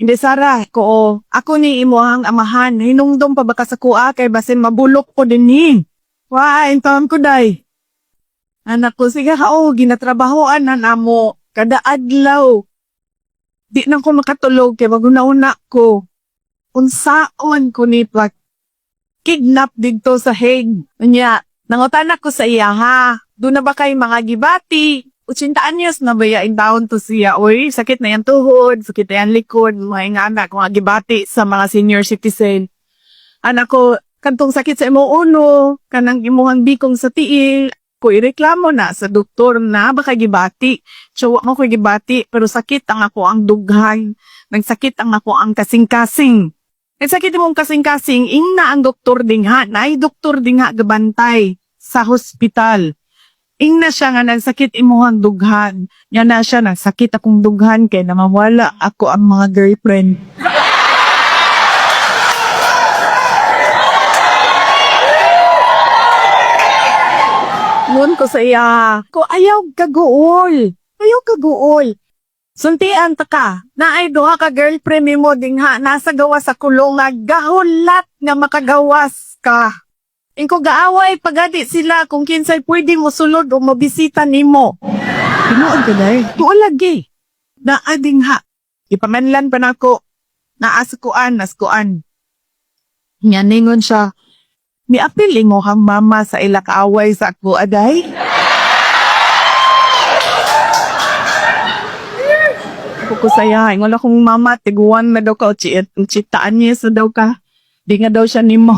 Hindi Sara, ko ako ni imuhang amahan. Hinungdom pa ba ka sa kuha kay basin mabulok ko din ni. Wa, intawan ko day. Anak ko, sige ka ginatrabahoan na namo. Kada adlaw. Di na ko makatulog kay maguna-una ko. Unsaon ko ni kidnap dito sa Hague. Nya, nangotanak ko sa iya ha. Doon na ba kay mga gibati? 80 anyos na ba yain taon to siya? Uy, sakit na yan tuhod, sakit na yan likod, mga anak, mga gibati sa mga senior citizen. Anak ko, kantong sakit sa imo uno, kanang imuhang bikong sa tiil, ko ireklamo na sa doktor na baka gibati. So, mo ko gibati, pero sakit ang ako ang dughay. Nagsakit ang ako ang kasing-kasing. Nagsakit mong kasing-kasing, ingna ang doktor dingha, na ay doktor dingha gabantay sa hospital. Ingna siya nga nagsakit imuhang dughan. Yan na siya nagsakit akong dughan kay namawala ako ang mga girlfriend. Ngun ko sa iya, ko ayaw kaguol. Ayaw kaguol. Suntian ta ka, na ay duha ka girlfriend mo dingha nasa gawas sa kulong nga gahulat nga makagawas ka. Ingko gaaway pagadi sila kung kinsay pwede mo sulod o mabisita nimo. Tinuod ka day? Tuol lagi. Naading ha. Ipamanlan pa nako. Naaskuan, naskuan. Nyaningon siya. Miapil mo hang mama sa ila kaaway sa ako aday? Ako ko saya. Ingon akong mama, tiguan na daw ka o chitaan niya sa daw ka. Di nga daw siya nimo.